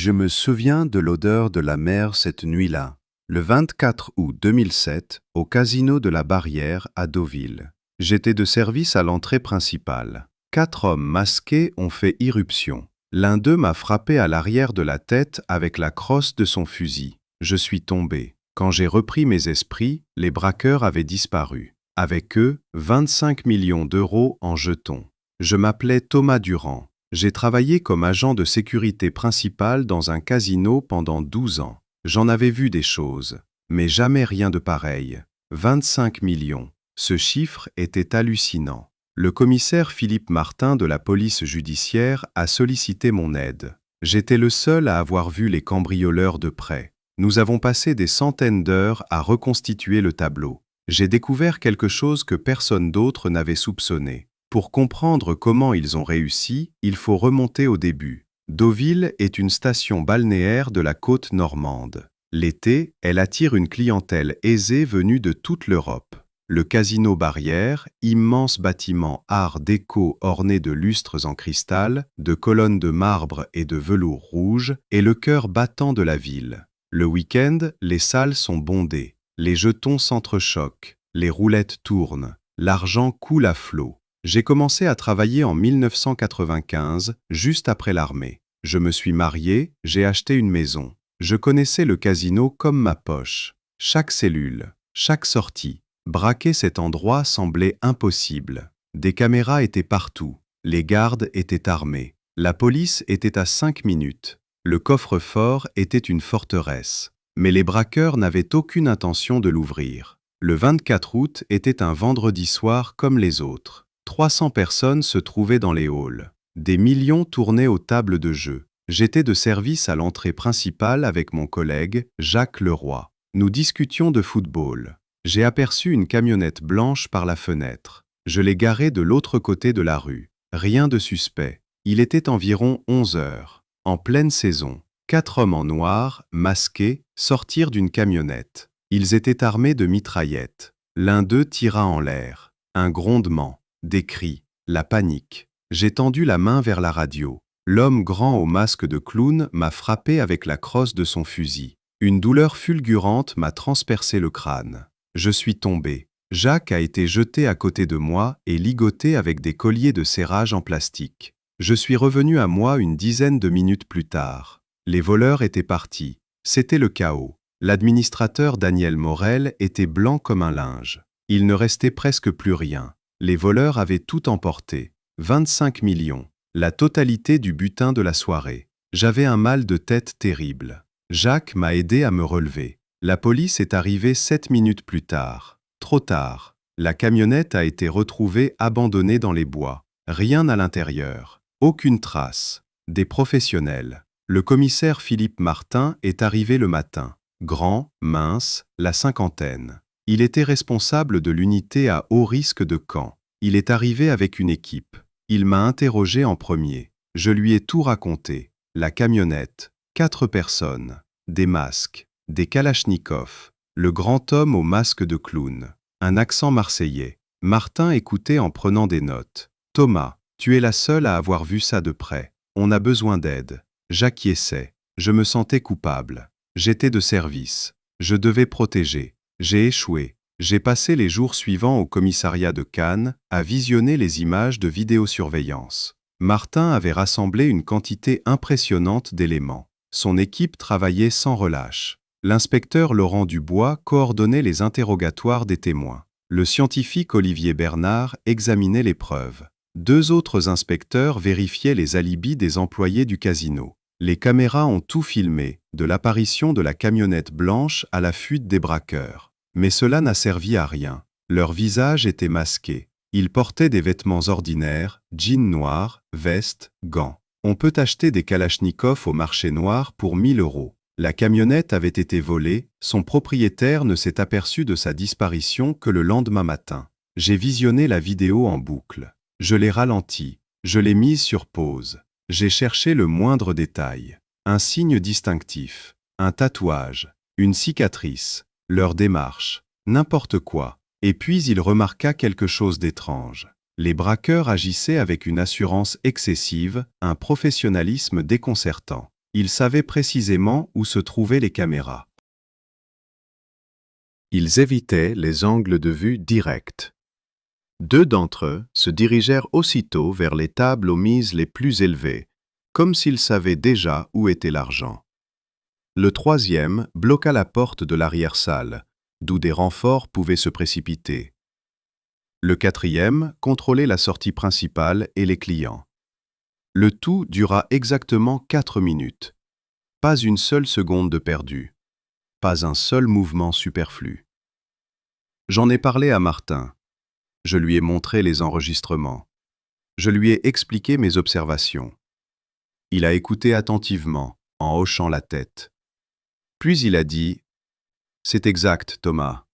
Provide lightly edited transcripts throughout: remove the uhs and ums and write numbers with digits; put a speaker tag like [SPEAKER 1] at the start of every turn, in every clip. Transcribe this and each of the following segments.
[SPEAKER 1] Je me souviens de l'odeur de la mer cette nuit-là, le 24 août 2007, au casino de la Barrière à Deauville. J'étais de service à l'entrée principale. 4 hommes masqués ont fait irruption. L'un d'eux m'a frappé à l'arrière de la tête avec la crosse de son fusil. Je suis tombé. Quand j'ai repris mes esprits, les braqueurs avaient disparu. Avec eux, 25 millions d'euros en jetons. Je m'appelais Thomas Durand. J'ai travaillé comme agent de sécurité principal dans un casino pendant 12 ans. J'en avais vu des choses, mais jamais rien de pareil. 25 millions. Ce chiffre était hallucinant. Le commissaire Philippe Martin de la police judiciaire a sollicité mon aide. J'étais le seul à avoir vu les cambrioleurs de près. Nous avons passé des centaines d'heures à reconstituer le tableau. J'ai découvert quelque chose que personne d'autre n'avait soupçonné. Pour comprendre comment ils ont réussi, il faut remonter au début. Deauville est une station balnéaire de la côte normande. L'été, elle attire une clientèle aisée venue de toute l'Europe. Le casino Barrière, immense bâtiment art déco orné de lustres en cristal, de colonnes de marbre et de velours rouge, est le cœur battant de la ville. Le week-end, les salles sont bondées. Les jetons s'entrechoquent, les roulettes tournent, l'argent coule à flot. J'ai commencé à travailler en 1995, juste après l'armée. Je me suis marié, j'ai acheté une maison. Je connaissais le casino comme ma poche. Chaque cellule, chaque sortie. Braquer cet endroit semblait impossible. Des caméras étaient partout. Les gardes étaient armés. La police était à 5 minutes. Le coffre-fort était une forteresse. Mais les braqueurs n'avaient aucune intention de l'ouvrir. Le 24 août était un vendredi soir comme les autres. 300 personnes se trouvaient dans les halls. Des millions tournaient aux tables de jeu. J'étais de service à l'entrée principale avec mon collègue, Jacques Leroy. Nous discutions de football. J'ai aperçu une camionnette blanche par la fenêtre. Je l'ai garée de l'autre côté de la rue. Rien de suspect. Il était environ 11 heures. En pleine saison. 4 hommes en noir, masqués, sortirent d'une camionnette. Ils étaient armés de mitraillettes. L'un d'eux tira en l'air. Un grondement. Des cris, la panique. J'ai tendu la main vers la radio. L'homme grand au masque de clown m'a frappé avec la crosse de son fusil. Une douleur fulgurante m'a transpercé le crâne. Je suis tombé. Jacques a été jeté à côté de moi et ligoté avec des colliers de serrage en plastique. Je suis revenu à moi une dizaine de minutes plus tard. Les voleurs étaient partis. C'était le chaos. L'administrateur Daniel Morel était blanc comme un linge. Il ne restait presque plus rien. Les voleurs avaient tout emporté. 25 millions. La totalité du butin de la soirée. J'avais un mal de tête terrible. Jacques m'a aidé à me relever. La police est arrivée 7 minutes plus tard. Trop tard. La camionnette a été retrouvée abandonnée dans les bois. Rien à l'intérieur. Aucune trace. Des professionnels. Le commissaire Philippe Martin est arrivé le matin. Grand, mince, la cinquantaine. Il était responsable de l'unité à haut risque de Caen. Il est arrivé avec une équipe. Il m'a interrogé en premier. Je lui ai tout raconté. La camionnette, 4 personnes, des masques, des kalachnikovs, le grand homme au masque de clown, un accent marseillais. Martin écoutait en prenant des notes. « Thomas, tu es la seule à avoir vu ça de près. On a besoin d'aide. » J'acquiesçais. Je me sentais coupable. J'étais de service. Je devais protéger. J'ai échoué. J'ai passé les jours suivants au commissariat de Cannes à visionner les images de vidéosurveillance. Martin avait rassemblé une quantité impressionnante d'éléments. Son équipe travaillait sans relâche. L'inspecteur Laurent Dubois coordonnait les interrogatoires des témoins. Le scientifique Olivier Bernard examinait les preuves. 2 autres inspecteurs vérifiaient les alibis des employés du casino. Les caméras ont tout filmé, de l'apparition de la camionnette blanche à la fuite des braqueurs. Mais cela n'a servi à rien. Leurs visages étaient masqués. Ils portaient des vêtements ordinaires, jeans noirs, vestes, gants. On peut acheter des kalachnikovs au marché noir pour 1 000 euros. La camionnette avait été volée, son propriétaire ne s'est aperçu de sa disparition que le lendemain matin. J'ai visionné la vidéo en boucle. Je l'ai ralentie. Je l'ai mise sur pause. J'ai cherché le moindre détail. Un signe distinctif, un tatouage, une cicatrice, leur démarche, n'importe quoi. Et puis il remarqua quelque chose d'étrange. Les braqueurs agissaient avec une assurance excessive, un professionnalisme déconcertant. Ils savaient précisément où se trouvaient les caméras. Ils évitaient les angles de vue directs. 2 d'entre eux se dirigèrent aussitôt vers les tables aux mises les plus élevées, comme s'ils savaient déjà où était l'argent. Le 3e bloqua la porte de l'arrière-salle, d'où des renforts pouvaient se précipiter. Le 4e contrôlait la sortie principale et les clients. Le tout dura exactement 4 minutes. Pas une seule seconde de perdue. Pas un seul mouvement superflu. J'en ai parlé à Martin. Je lui ai montré les enregistrements. Je lui ai expliqué mes observations. Il a écouté attentivement, en hochant la tête. Puis il a dit « C'est exact, Thomas.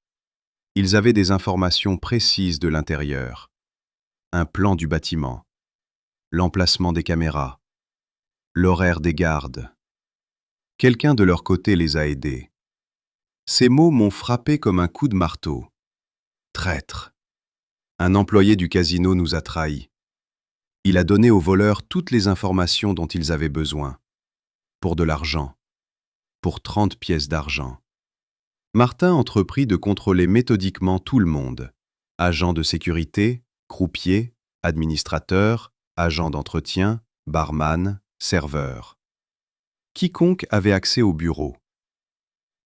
[SPEAKER 1] Ils avaient des informations précises de l'intérieur. Un plan du bâtiment. L'emplacement des caméras. L'horaire des gardes. Quelqu'un de leur côté les a aidés. » Ces mots m'ont frappé comme un coup de marteau. Traître. Un employé du casino nous a trahis. Il a donné aux voleurs toutes les informations dont ils avaient besoin. Pour de l'argent. Pour 30 pièces d'argent. Martin entreprit de contrôler méthodiquement tout le monde. Agents de sécurité, croupiers, administrateurs, agents d'entretien, barman, serveurs. Quiconque avait accès au bureau.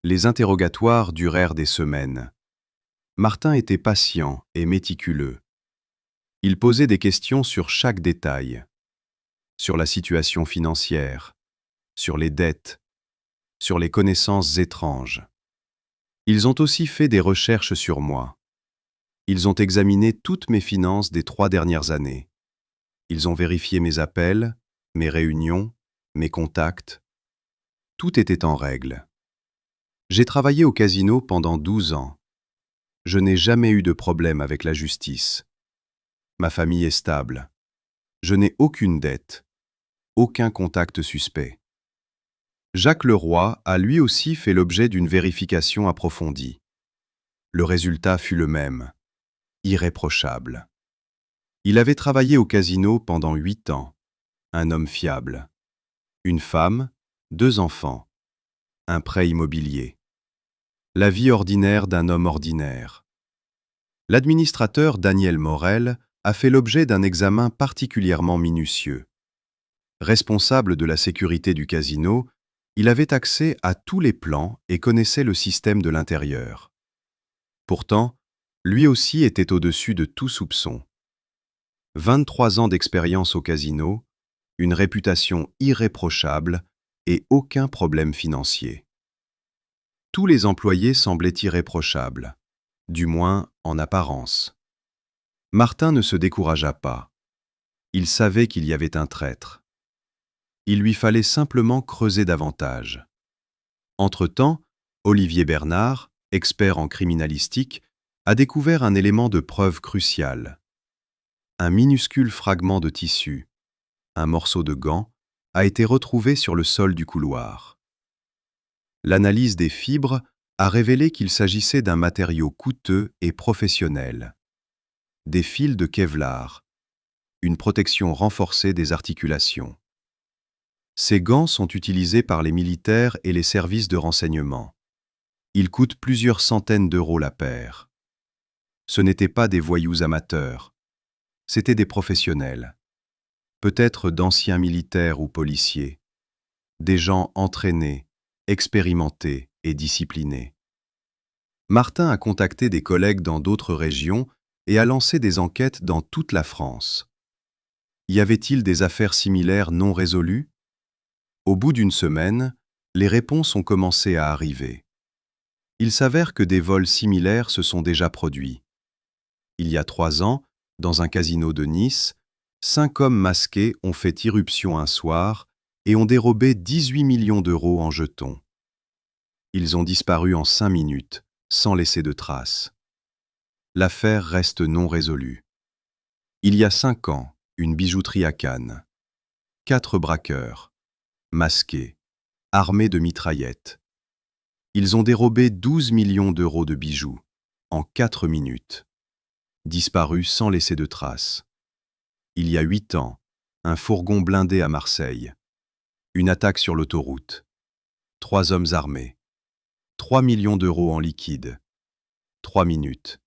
[SPEAKER 1] Les interrogatoires durèrent des semaines. Martin était patient et méticuleux. Il posait des questions sur chaque détail. Sur la situation financière, sur les dettes, sur les connaissances étranges. Ils ont aussi fait des recherches sur moi. Ils ont examiné toutes mes finances des 3 dernières années. Ils ont vérifié mes appels, mes réunions, mes contacts. Tout était en règle. J'ai travaillé au casino pendant 12 ans. Je n'ai jamais eu de problème avec la justice. Ma famille est stable. Je n'ai aucune dette, aucun contact suspect. Jacques Leroy a lui aussi fait l'objet d'une vérification approfondie. Le résultat fut le même, irréprochable. Il avait travaillé au casino pendant 8 ans, un homme fiable. Une femme, 2 enfants, un prêt immobilier. La vie ordinaire d'un homme ordinaire. L'administrateur Daniel Morel a fait l'objet d'un examen particulièrement minutieux. Responsable de la sécurité du casino, il avait accès à tous les plans et connaissait le système de l'intérieur. Pourtant, lui aussi était au-dessus de tout soupçon. 23 ans d'expérience au casino, une réputation irréprochable et aucun problème financier. Tous les employés semblaient irréprochables, du moins en apparence. Martin ne se découragea pas. Il savait qu'il y avait un traître. Il lui fallait simplement creuser davantage. Entre-temps, Olivier Bernard, expert en criminalistique, a découvert un élément de preuve crucial. Un minuscule fragment de tissu, un morceau de gant, a été retrouvé sur le sol du couloir. L'analyse des fibres a révélé qu'il s'agissait d'un matériau coûteux et professionnel. Des fils de Kevlar, une protection renforcée des articulations. Ces gants sont utilisés par les militaires et les services de renseignement. Ils coûtent plusieurs centaines d'euros la paire. Ce n'étaient pas des voyous amateurs, c'étaient des professionnels. Peut-être d'anciens militaires ou policiers. Des gens entraînés, expérimentés et disciplinés. Martin a contacté des collègues dans d'autres régions et a lancé des enquêtes dans toute la France. Y avait-il des affaires similaires non résolues? Au bout d'une semaine, les réponses ont commencé à arriver. Il s'avère que des vols similaires se sont déjà produits. Il y a 3 ans, dans un casino de Nice, 5 hommes masqués ont fait irruption un soir et ont dérobé 18 millions d'euros en jetons. Ils ont disparu en 5 minutes, sans laisser de traces. L'affaire reste non résolue. Il y a 5 ans, une bijouterie à Cannes. 4 braqueurs, masqués, armés de mitraillettes. Ils ont dérobé 12 millions d'euros de bijoux, en 4 minutes. Disparus sans laisser de traces. Il y a 8 ans, un fourgon blindé à Marseille. Une attaque sur l'autoroute. 3 hommes armés. 3 millions d'euros en liquide. 3 minutes.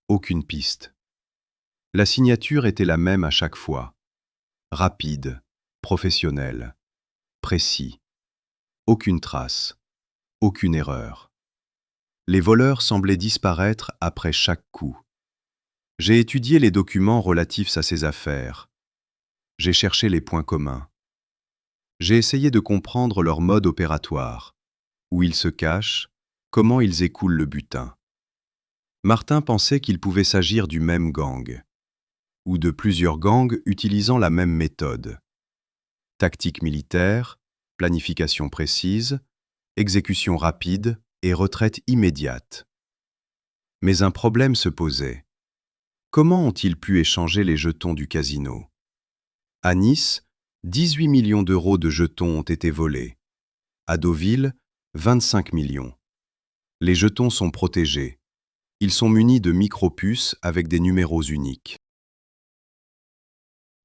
[SPEAKER 1] Aucune piste. La signature était la même à chaque fois. Rapide, professionnel, précis. Aucune trace, aucune erreur. Les voleurs semblaient disparaître après chaque coup. J'ai étudié les documents relatifs à ces affaires. J'ai cherché les points communs. J'ai essayé de comprendre leur mode opératoire, où ils se cachent, comment ils écoulent le butin. Martin pensait qu'il pouvait s'agir du même gang, ou de plusieurs gangs utilisant la même méthode. Tactique militaire, planification précise, exécution rapide et retraite immédiate. Mais un problème se posait. Comment ont-ils pu échanger les jetons du casino? À Nice, 18 millions d'euros de jetons ont été volés. À Deauville, 25 millions. Les jetons sont protégés. Ils sont munis de micropuces avec des numéros uniques.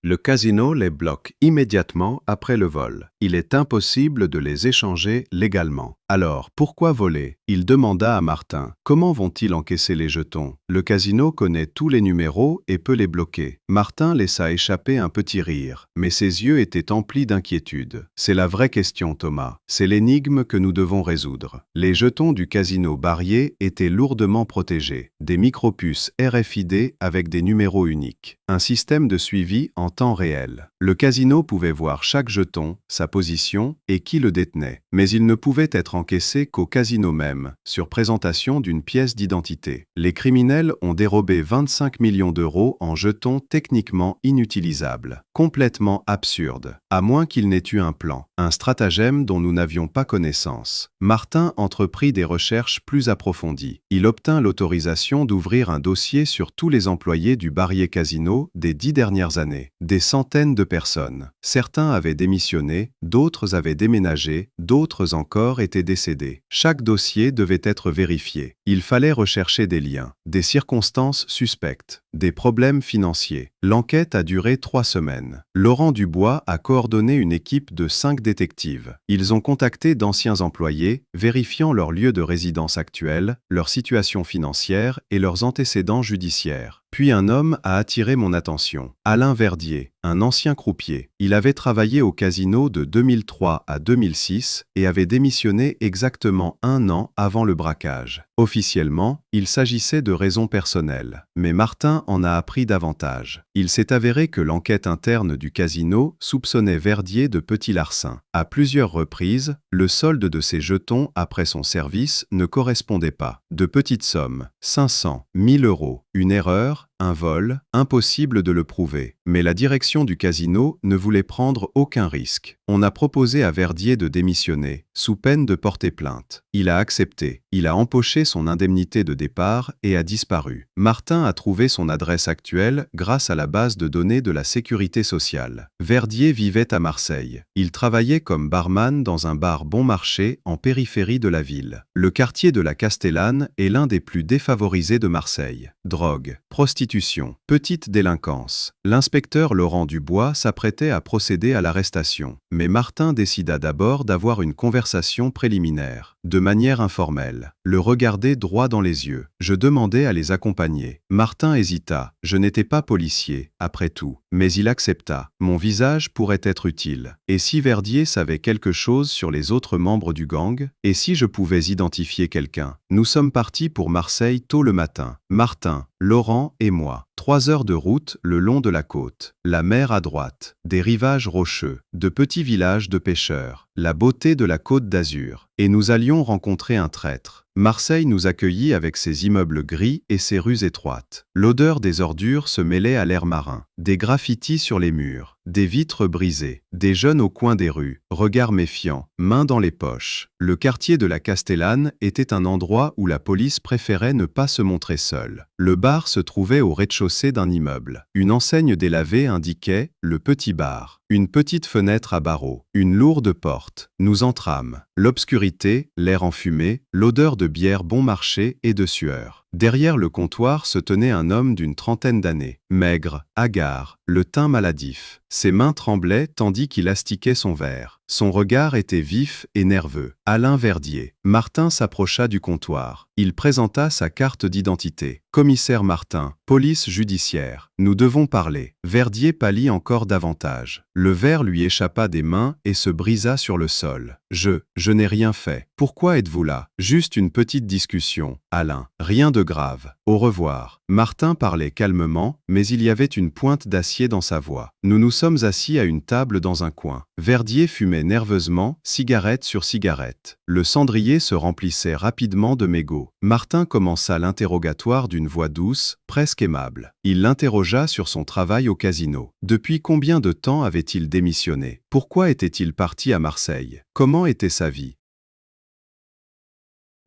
[SPEAKER 1] Le casino les bloque immédiatement après le vol. Il est impossible de les échanger légalement. Alors, pourquoi voler? Il demanda à Martin. Comment vont-ils encaisser les jetons? Le casino connaît tous les numéros et peut les bloquer. Martin laissa échapper un petit rire, mais ses yeux étaient emplis d'inquiétude. C'est la vraie question, Thomas. C'est l'énigme que nous devons résoudre. Les jetons du casino Barrier étaient lourdement protégés. Des micropuces RFID avec des numéros uniques. Un système de suivi en temps réel. Le casino pouvait voir chaque jeton, sa position et qui le détenait. Mais il ne pouvait être encaissé qu'au casino même, sur présentation d'une pièce d'identité. Les criminels ont dérobé 25 millions d'euros en jetons techniquement inutilisables. Complètement absurde, à moins qu'il n'ait eu un plan, un stratagème dont nous n'avions pas connaissance. Martin entreprit des recherches plus approfondies. Il obtint l'autorisation d'ouvrir un dossier sur tous les employés du Barrier Casino des 10 dernières années. Des centaines de personnes. Certains avaient démissionné, d'autres avaient déménagé, d'autres encore étaient décédés. Chaque dossier devait être vérifié. Il fallait rechercher des liens, des circonstances suspectes, des problèmes financiers. L'enquête a duré 3 semaines. Laurent Dubois a coordonné une équipe de 5 détectives. Ils ont contacté d'anciens employés, vérifiant leur lieu de résidence actuel, leur situation financière et leurs antécédents judiciaires. Puis un homme a attiré mon attention. Alain Verdier, un ancien croupier. Il avait travaillé au casino de 2003 à 2006 et avait démissionné exactement 1 an avant le braquage. Officiellement, il s'agissait de raisons personnelles, mais Martin en a appris davantage. Il s'est avéré que l'enquête interne du casino soupçonnait Verdier de petit larcin. À plusieurs reprises, le solde de ses jetons après son service ne correspondait pas. De petites sommes, 500, 1000 euros, une erreur, un vol, impossible de le prouver. Mais la direction du casino ne voulait prendre aucun risque. On a proposé à Verdier de démissionner, sous peine de porter plainte. Il a accepté. Il a empoché son indemnité de départ et a disparu. Martin a trouvé son adresse actuelle grâce à la base de données de la Sécurité sociale. Verdier vivait à Marseille. Il travaillait comme barman dans un bar bon marché en périphérie de la ville. Le quartier de la Castellane est l'un des plus défavorisés de Marseille. Drogue, prostitution, petite délinquance. L'inspecteur Laurent Dubois s'apprêtait à procéder à l'arrestation. Mais Martin décida d'abord d'avoir une conversation préliminaire, de manière informelle, le regarder droit dans les yeux. Je demandais à les accompagner. Martin hésita. Je n'étais pas policier, après tout. Mais il accepta. Mon visage pourrait être utile. Et si Verdier savait quelque chose sur les autres membres du gang? Et si je pouvais identifier quelqu'un? Nous sommes partis pour Marseille tôt le matin. Martin, Laurent et moi. 3 heures de route le long de la côte. La mer à droite. Des rivages rocheux. De petits villages de pêcheurs. La beauté de la Côte d'Azur. Et nous allions rencontrer un traître. Marseille nous accueillit avec ses immeubles gris et ses rues étroites. L'odeur des ordures se mêlait à l'air marin. Des graffitis sur les murs, des vitres brisées, des jeunes au coin des rues, regards méfiants, mains dans les poches. Le quartier de la Castellane était un endroit où la police préférait ne pas se montrer seule. Le bar se trouvait au rez-de-chaussée d'un immeuble. Une enseigne délavée indiquait « Le Petit Bar ». Une petite fenêtre à barreaux, une lourde porte. Nous entrâmes. L'obscurité, l'air enfumé, l'odeur de bière bon marché et de sueur. Derrière le comptoir se tenait un homme d'une trentaine d'années, maigre, hagard, le teint maladif. Ses mains tremblaient tandis qu'il astiquait son verre. Son regard était vif et nerveux. Alain Verdier. Martin s'approcha du comptoir. Il présenta sa carte d'identité. Commissaire Martin, police judiciaire. Nous devons parler. Verdier pâlit encore davantage. Le verre lui échappa des mains et se brisa sur le sol. Je n'ai rien fait. Pourquoi êtes-vous là? Juste une petite discussion. Alain. Rien de grave. Au revoir. Martin parlait calmement, mais il y avait une pointe d'acier dans sa voix. Nous nous sommes assis à une table dans un coin. Verdier fumait nerveusement, cigarette sur cigarette. Le cendrier se remplissait rapidement de mégots. Martin commença l'interrogatoire d'une voix douce, presque aimable. Il l'interrogea sur son travail au casino. Depuis combien de temps avait-il démissionné? Pourquoi était-il parti à Marseille? Comment était sa vie?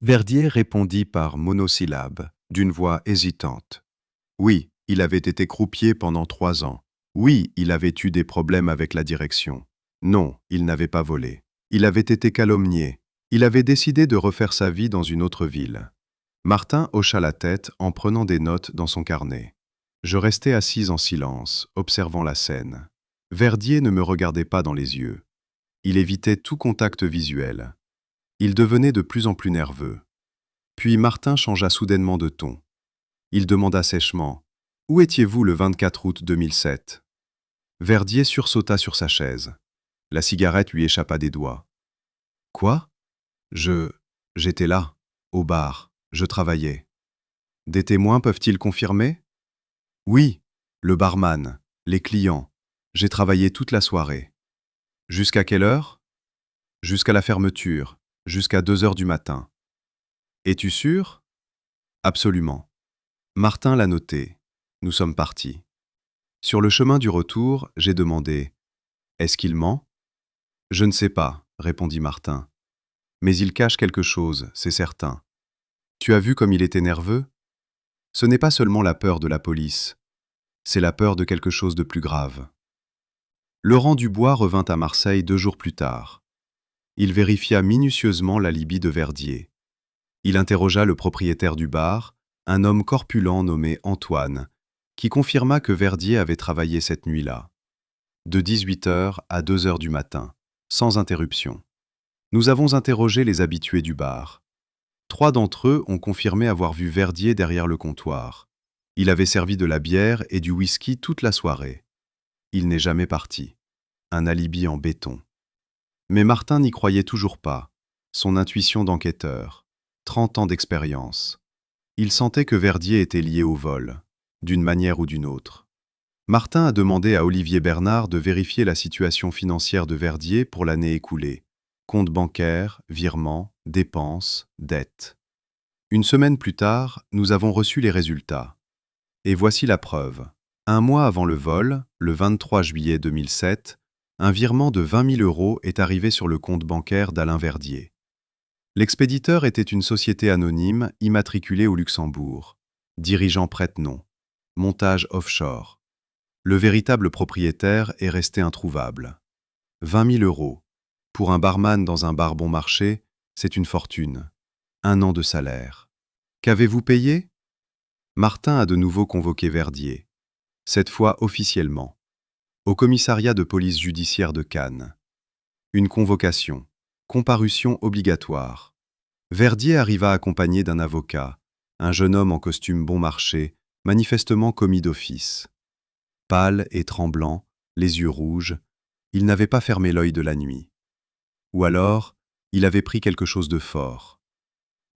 [SPEAKER 1] Verdier répondit par monosyllabes, d'une voix hésitante. Oui, il avait été croupier pendant 3 ans. Oui, il avait eu des problèmes avec la direction. Non, il n'avait pas volé. Il avait été calomnié. Il avait décidé de refaire sa vie dans une autre ville. Martin hocha la tête en prenant des notes dans son carnet. Je restais assise en silence, observant la scène. Verdier ne me regardait pas dans les yeux. Il évitait tout contact visuel. Il devenait de plus en plus nerveux. Puis Martin changea soudainement de ton. Il demanda sèchement « Où étiez-vous le 24 août 2007 ?» Verdier sursauta sur sa chaise. La cigarette lui échappa des doigts. « Quoi ? J'étais là, au bar, je travaillais. Des témoins peuvent-ils confirmer ? Oui, le barman, les clients. J'ai travaillé toute la soirée. Jusqu'à quelle heure ? Jusqu'à la fermeture, jusqu'à 2 heures du matin. Es-tu sûr ? Absolument. Martin l'a noté. Nous sommes partis. Sur le chemin du retour, j'ai demandé « Est-ce qu'il ment ?» Je ne sais pas, répondit Martin. Mais il cache quelque chose, c'est certain. Tu as vu comme il était nerveux ? Ce n'est pas seulement la peur de la police, c'est la peur de quelque chose de plus grave. Laurent Dubois revint à Marseille 2 jours plus tard. Il vérifia minutieusement l'alibi de Verdier. Il interrogea le propriétaire du bar, un homme corpulent nommé Antoine, qui confirma que Verdier avait travaillé cette nuit-là, de 18h à 2h du matin, sans interruption. Nous avons interrogé les habitués du bar. 3 d'entre eux ont confirmé avoir vu Verdier derrière le comptoir. Il avait servi de la bière et du whisky toute la soirée. Il n'est jamais parti. Un alibi en béton. Mais Martin n'y croyait toujours pas. Son intuition d'enquêteur. 30 ans d'expérience. Il sentait que Verdier était lié au vol, d'une manière ou d'une autre. Martin a demandé à Olivier Bernard de vérifier la situation financière de Verdier pour l'année écoulée. Compte bancaire, virements, dépenses, dettes. Une semaine plus tard, nous avons reçu les résultats. Et voici la preuve. 1 mois avant le vol, le 23 juillet 2007, un virement de 20 000 € est arrivé sur le compte bancaire d'Alain Verdier. L'expéditeur était une société anonyme immatriculée au Luxembourg. Dirigeant prête-nom. Montage offshore. Le véritable propriétaire est resté introuvable. 20 000 €. Pour un barman dans un bar bon marché, c'est une fortune. 1 an de salaire. Qu'avez-vous payé ? Martin a de nouveau convoqué Verdier. Cette fois officiellement. Au commissariat de police judiciaire de Cannes. Une convocation. Comparution obligatoire. Verdier arriva accompagné d'un avocat, un jeune homme en costume bon marché, manifestement commis d'office. Pâle et tremblant, les yeux rouges, il n'avait pas fermé l'œil de la nuit. Ou alors, il avait pris quelque chose de fort.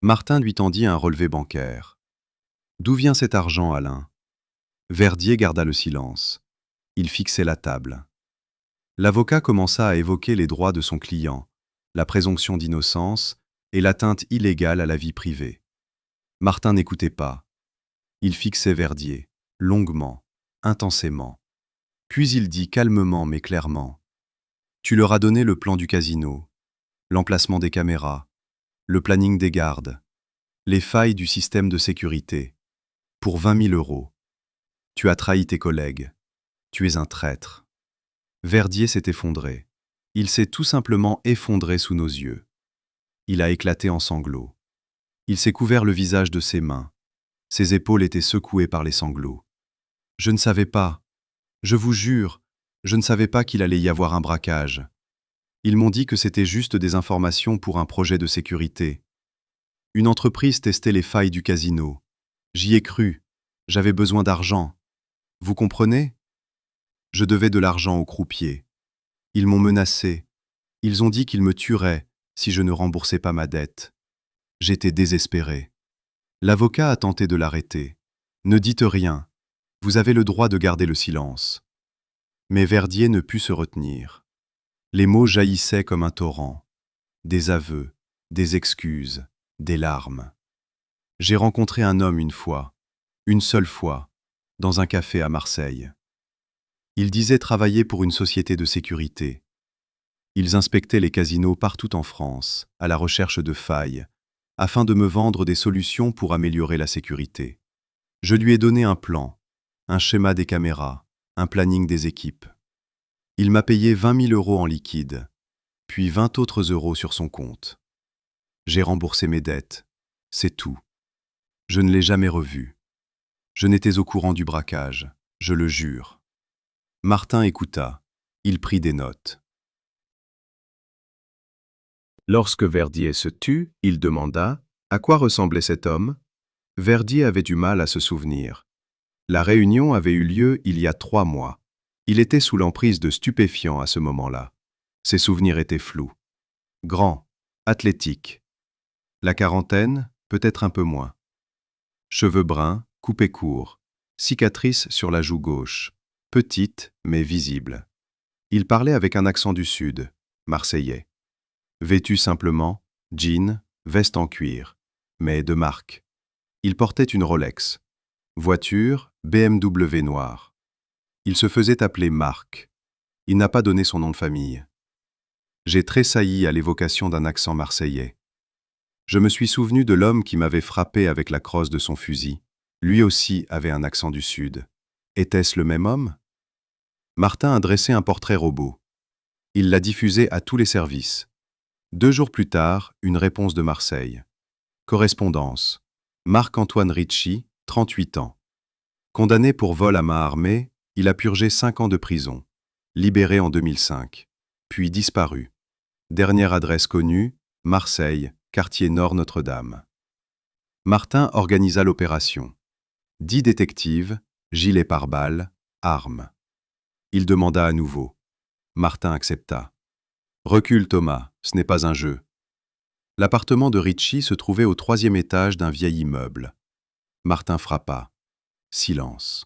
[SPEAKER 1] Martin lui tendit un relevé bancaire. « D'où vient cet argent, Alain ?» Verdier garda le silence. Il fixait la table. L'avocat commença à évoquer les droits de son client, la présomption d'innocence et l'atteinte illégale à la vie privée. Martin n'écoutait pas. Il fixait Verdier, longuement, intensément. Puis il dit calmement mais clairement « Tu leur as donné le plan du casino, l'emplacement des caméras, le planning des gardes, les failles du système de sécurité, pour 20 000 €. Tu as trahi tes collègues. Tu es un traître. » Verdier s'est effondré. Il s'est tout simplement effondré sous nos yeux. Il a éclaté en sanglots. Il s'est couvert le visage de ses mains. Ses épaules étaient secouées par les sanglots. « Je ne savais pas. Je vous jure, je ne savais pas qu'il allait y avoir un braquage. Ils m'ont dit que c'était juste des informations pour un projet de sécurité. Une entreprise testait les failles du casino. J'y ai cru. J'avais besoin d'argent. Vous comprenez? Je devais de l'argent aux croupiers. Ils m'ont menacé. Ils ont dit qu'ils me tueraient si je ne remboursais pas ma dette. J'étais désespéré. L'avocat a tenté de l'arrêter. Ne dites rien. Vous avez le droit de garder le silence. Mais Verdier ne put se retenir. Les mots jaillissaient comme un torrent. Des aveux, des excuses, des larmes. J'ai rencontré un homme une seule fois, dans un café à Marseille. Il disait travailler pour une société de sécurité. Ils inspectaient les casinos partout en France, à la recherche de failles, afin de me vendre des solutions pour améliorer la sécurité. Je lui ai donné un plan, un schéma des caméras, un planning des équipes. Il m'a payé 20 000 € en liquide, puis 20 autres euros sur son compte. J'ai remboursé mes dettes, c'est tout. Je ne l'ai jamais revu. Je n'étais au courant du braquage, je le jure. Martin écouta, il prit des notes. Lorsque Verdier se tut, il demanda « À quoi ressemblait cet homme ?» Verdier avait du mal à se souvenir. La réunion avait eu lieu il y a 3 mois. Il était sous l'emprise de stupéfiants à ce moment-là. Ses souvenirs étaient flous. Grand, athlétique. La quarantaine, peut-être un peu moins. Cheveux bruns, coupés courts, cicatrice sur la joue gauche, petite mais visible. Il parlait avec un accent du sud, marseillais. Vêtu simplement, jean, veste en cuir, mais de marque. Il portait une Rolex. Voiture, BMW noire. Il se faisait appeler Marc. Il n'a pas donné son nom de famille. J'ai tressailli à l'évocation d'un accent marseillais. Je me suis souvenu de l'homme qui m'avait frappé avec la crosse de son fusil. Lui aussi avait un accent du Sud. Était-ce le même homme? Martin a dressé un portrait robot. Il l'a diffusé à tous les services. 2 jours plus tard, une réponse de Marseille. Correspondance. Marc-Antoine Ricci, 38 ans. Condamné pour vol à main armée, il a purgé 5 ans de prison. Libéré en 2005. Puis disparu. Dernière adresse connue, Marseille, quartier Nord Notre-Dame. Martin organisa l'opération. 10 détectives, gilets pare-balles, armes. Il demanda à nouveau. Martin accepta. Recule Thomas, ce n'est pas un jeu. L'appartement de Ricci se trouvait au 3e étage d'un vieil immeuble. Martin frappa. Silence.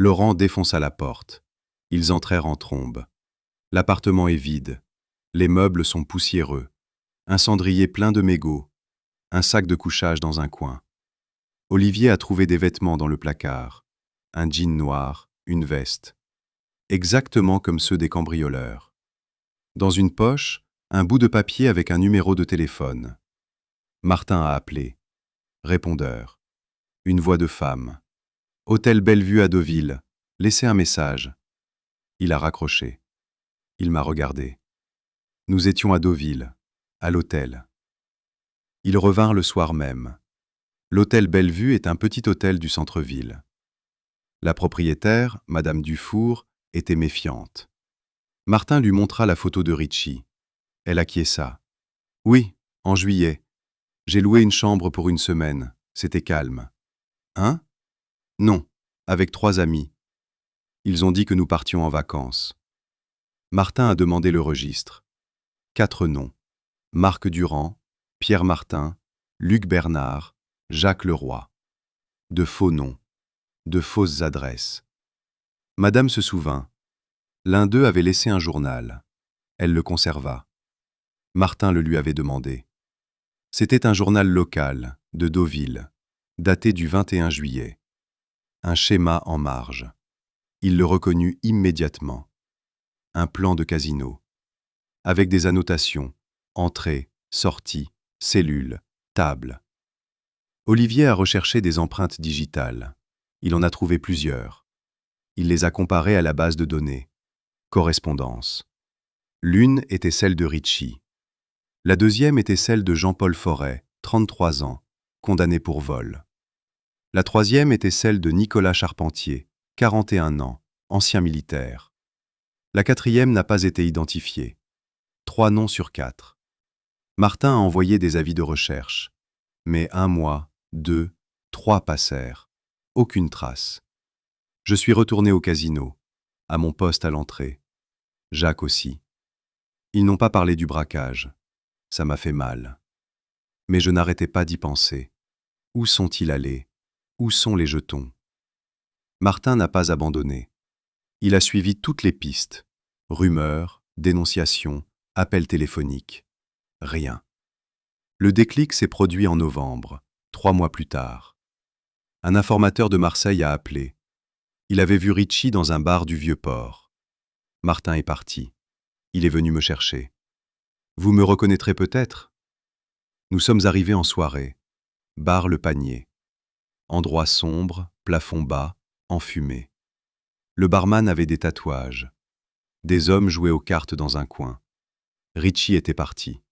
[SPEAKER 1] Laurent défonça la porte. Ils entrèrent en trombe. L'appartement est vide. Les meubles sont poussiéreux. Un cendrier plein de mégots. Un sac de couchage dans un coin. Olivier a trouvé des vêtements dans le placard. Un jean noir, une veste. Exactement comme ceux des cambrioleurs. Dans une poche, un bout de papier avec un numéro de téléphone. Martin a appelé. Répondeur. Une voix de femme. Hôtel Bellevue à Deauville. Laissez un message. Il a raccroché. Il m'a regardé. Nous étions à Deauville, à l'hôtel. Ils revinrent le soir même. L'hôtel Bellevue est un petit hôtel du centre-ville. La propriétaire, Madame Dufour, était méfiante. Martin lui montra la photo de Ricci. Elle acquiesça. « Oui, en juillet. J'ai loué une chambre pour une semaine. C'était calme. »« Hein ? » ?»« Non, avec 3 amis. Ils ont dit que nous partions en vacances. » Martin a demandé le registre. 4 noms. Marc Durand, Pierre Martin, Luc Bernard, Jacques Leroy. De faux noms. De fausses adresses. Madame se souvint. L'un d'eux avait laissé un journal. Elle le conserva. Martin le lui avait demandé. C'était un journal local, de Deauville, daté du 21 juillet. Un schéma en marge. Il le reconnut immédiatement. Un plan de casino. Avec des annotations, entrée, sortie, cellule, table. Olivier a recherché des empreintes digitales. Il en a trouvé plusieurs. Il les a comparées à la base de données. Correspondance. L'une était celle de Ricci. La deuxième était celle de Jean-Paul Forêt, 33 ans, condamné pour vol. La troisième était celle de Nicolas Charpentier, 41 ans, ancien militaire. La quatrième n'a pas été identifiée. 3 noms sur 4. Martin a envoyé des avis de recherche. Mais 1 mois, 2, 3 passèrent. Aucune trace. Je suis retourné au casino, à mon poste à l'entrée. Jacques aussi. Ils n'ont pas parlé du braquage. Ça m'a fait mal. Mais je n'arrêtais pas d'y penser. Où sont-ils allés? Où sont les jetons? Martin n'a pas abandonné. Il a suivi toutes les pistes. Rumeurs, dénonciations, appels téléphoniques. Rien. Le déclic s'est produit en novembre, 3 mois plus tard. Un informateur de Marseille a appelé. Il avait vu Ritchie dans un bar du Vieux-Port. Martin est parti. Il est venu me chercher. Vous me reconnaîtrez peut-être? Nous sommes arrivés en soirée. Bar Le Panier. Endroit sombre, plafond bas, enfumé. Le barman avait des tatouages. Des hommes jouaient aux cartes dans un coin. Ritchie était parti.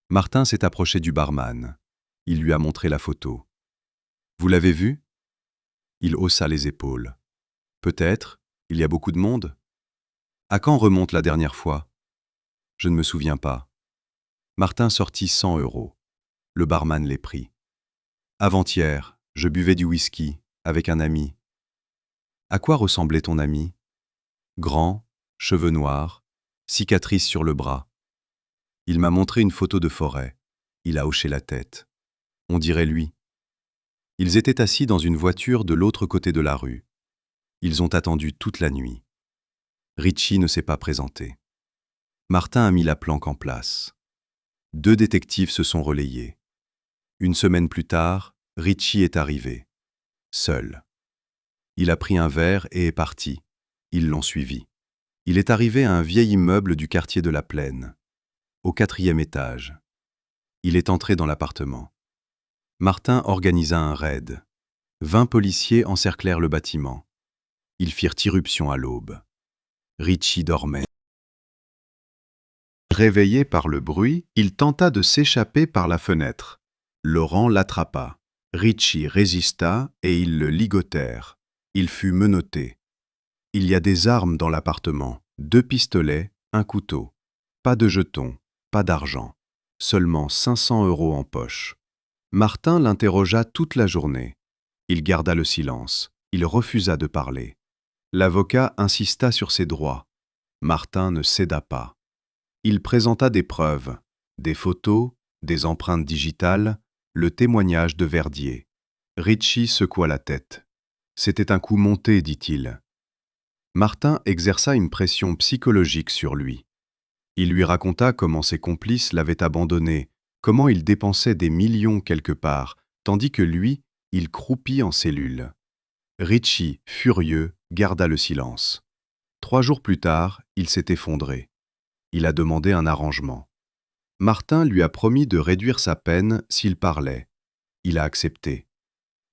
[SPEAKER 1] Martin s'est approché du barman. Il lui a montré la photo. Vous l'avez vu? Il haussa les épaules. Peut-être, il y a beaucoup de monde. À quand remonte la dernière fois? Je ne me souviens pas. Martin sortit 100 €. Le barman les prit. Avant-hier, je buvais du whisky avec un ami. À quoi ressemblait ton ami? Grand, cheveux noirs, cicatrice sur le bras. Il m'a montré une photo de forêt. Il a hoché la tête. On dirait lui. Ils étaient assis dans une voiture de l'autre côté de la rue. Ils ont attendu toute la nuit. Ritchie ne s'est pas présenté. Martin a mis la planque en place. 2 détectives se sont relayés. Une semaine plus tard, Ritchie est arrivé. Seul. Il a pris un verre et est parti. Ils l'ont suivi. Il est arrivé à un vieil immeuble du quartier de la Plaine, au 4e étage. Il est entré dans l'appartement. Martin organisa un raid. 20 policiers encerclèrent le bâtiment. Ils firent irruption à l'aube. Ritchie dormait. Réveillé par le bruit, il tenta de s'échapper par la fenêtre. Laurent l'attrapa. Ritchie résista et ils le ligotèrent. Il fut menotté. Il y a des armes dans l'appartement. 2 pistolets, un couteau. Pas de jetons, pas d'argent. Seulement 500 € en poche. Martin l'interrogea toute la journée. Il garda le silence. Il refusa de parler. L'avocat insista sur ses droits. Martin ne céda pas. Il présenta des preuves, des photos, des empreintes digitales, le témoignage de Verdier. Ritchie secoua la tête. C'était un coup monté, dit-il. Martin exerça une pression psychologique sur lui. Il lui raconta comment ses complices l'avaient abandonné, comment il dépensait des millions quelque part, tandis que lui, il croupit en cellule. Ritchie, furieux, garda le silence. 3 jours plus tard, il s'est effondré. Il a demandé un arrangement. Martin lui a promis de réduire sa peine s'il parlait. Il a accepté.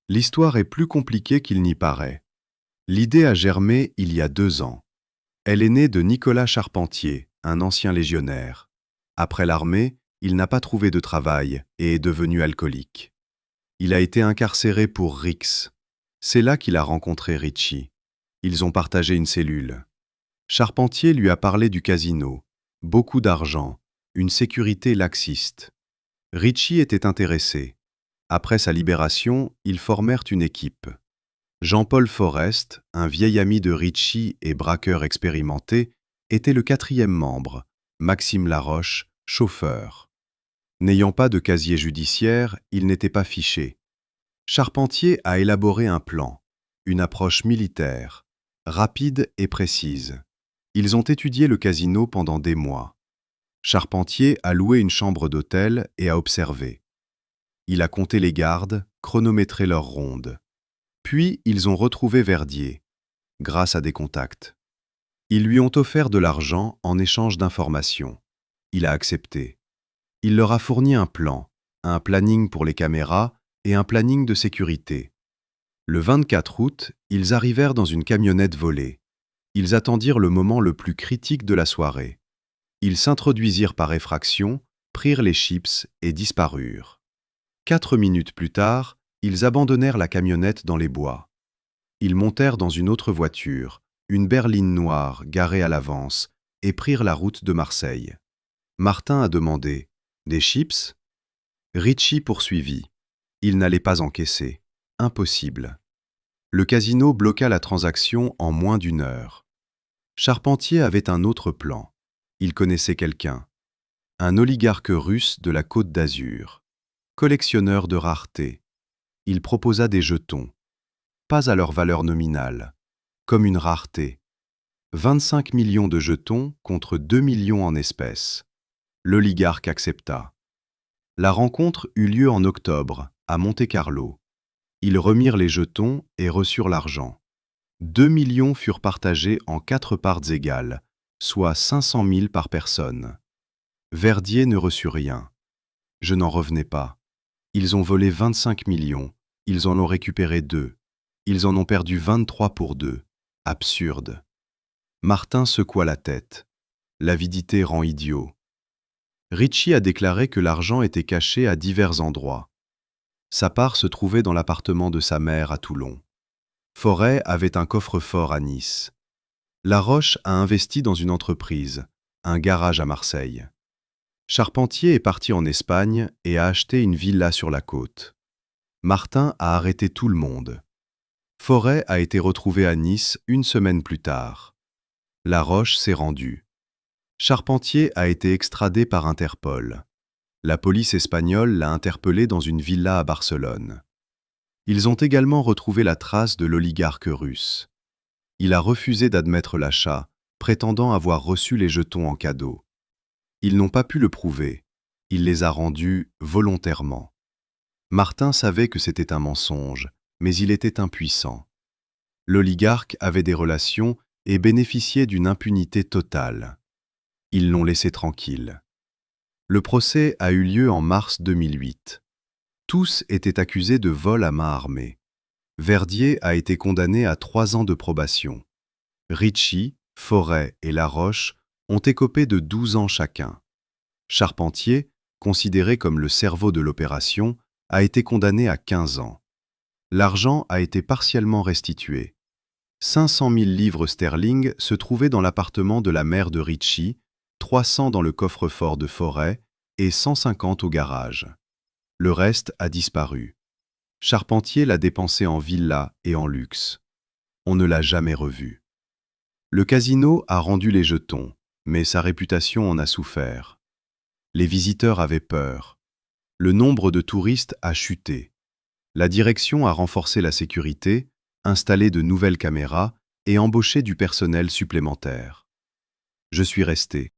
[SPEAKER 1] L'histoire est plus compliquée qu'il n'y paraît. L'idée a germé il y a 2 ans. Elle est née de Nicolas Charpentier, un ancien légionnaire. Après l'armée, il n'a pas trouvé de travail et est devenu alcoolique. Il a été incarcéré pour Rix. C'est là qu'il a rencontré Ritchie. Ils ont partagé une cellule. Charpentier lui a parlé du casino, beaucoup d'argent, une sécurité laxiste. Ritchie était intéressé. Après sa libération, ils formèrent une équipe. Jean-Paul Forest, un vieil ami de Ritchie et braqueur expérimenté, était le 4e membre, Maxime Laroche, chauffeur. N'ayant pas de casier judiciaire, il n'était pas fiché. Charpentier a élaboré un plan, une approche militaire, rapide et précise. Ils ont étudié le casino pendant des mois. Charpentier a loué une chambre d'hôtel et a observé. Il a compté les gardes, chronométré leurs rondes. Puis ils ont retrouvé Verdier, grâce à des contacts. Ils lui ont offert de l'argent en échange d'informations. Il a accepté. Il leur a fourni un plan, un planning pour les caméras et un planning de sécurité. Le 24 août, ils arrivèrent dans une camionnette volée. Ils attendirent le moment le plus critique de la soirée. Ils s'introduisirent par effraction, prirent les chips et disparurent. 4 minutes plus tard, ils abandonnèrent la camionnette dans les bois. Ils montèrent dans une autre voiture, une berline noire garée à l'avance, et prirent la route de Marseille. Martin a demandé « Des chips ?» Richie poursuivit. Il n'allait pas encaisser. Impossible. Le casino bloqua la transaction en moins d'1 heure. Charpentier avait un autre plan. Il connaissait quelqu'un. Un oligarque russe de la Côte d'Azur. Collectionneur de raretés. Il proposa des jetons. Pas à leur valeur nominale. Comme une rareté. 25 millions de jetons contre 2 millions en espèces. L'oligarque accepta. La rencontre eut lieu en octobre, à Monte-Carlo. Ils remirent les jetons et reçurent l'argent. 2 millions furent partagés en 4 parts égales, soit 500 000 par personne. Verdier ne reçut rien. Je n'en revenais pas. Ils ont volé 25 millions, ils en ont récupéré 2. Ils en ont perdu 23 pour 2. Absurde. Martin secoua la tête. L'avidité rend idiot. Richie a déclaré que l'argent était caché à divers endroits. Sa part se trouvait dans l'appartement de sa mère à Toulon. Forêt avait un coffre-fort à Nice. Laroche a investi dans une entreprise, un garage à Marseille. Charpentier est parti en Espagne et a acheté une villa sur la côte. Martin a arrêté tout le monde. Forêt a été retrouvé à Nice 1 semaine plus tard. Laroche s'est rendu. Charpentier a été extradé par Interpol. La police espagnole l'a interpellé dans une villa à Barcelone. Ils ont également retrouvé la trace de l'oligarque russe. Il a refusé d'admettre l'achat, prétendant avoir reçu les jetons en cadeau. Ils n'ont pas pu le prouver. Il les a rendus volontairement. Martin savait que c'était un mensonge, mais il était impuissant. L'oligarque avait des relations et bénéficiait d'une impunité totale. Ils l'ont laissé tranquille. Le procès a eu lieu en mars 2008. Tous étaient accusés de vol à main armée. Verdier a été condamné à 3 ans de probation. Richie, Forêt et Laroche ont écopé de 12 ans chacun. Charpentier, considéré comme le cerveau de l'opération, a été condamné à 15 ans. L'argent a été partiellement restitué. 500 000 livres sterling se trouvaient dans l'appartement de la mère de Richie, 300 dans le coffre-fort de Forêt et 150 au garage. Le reste a disparu. Charpentier l'a dépensé en villas et en luxe. On ne l'a jamais revu. Le casino a rendu les jetons, mais sa réputation en a souffert. Les visiteurs avaient peur. Le nombre de touristes a chuté. La direction a renforcé la sécurité, installé de nouvelles caméras et embauché du personnel supplémentaire. Je suis resté.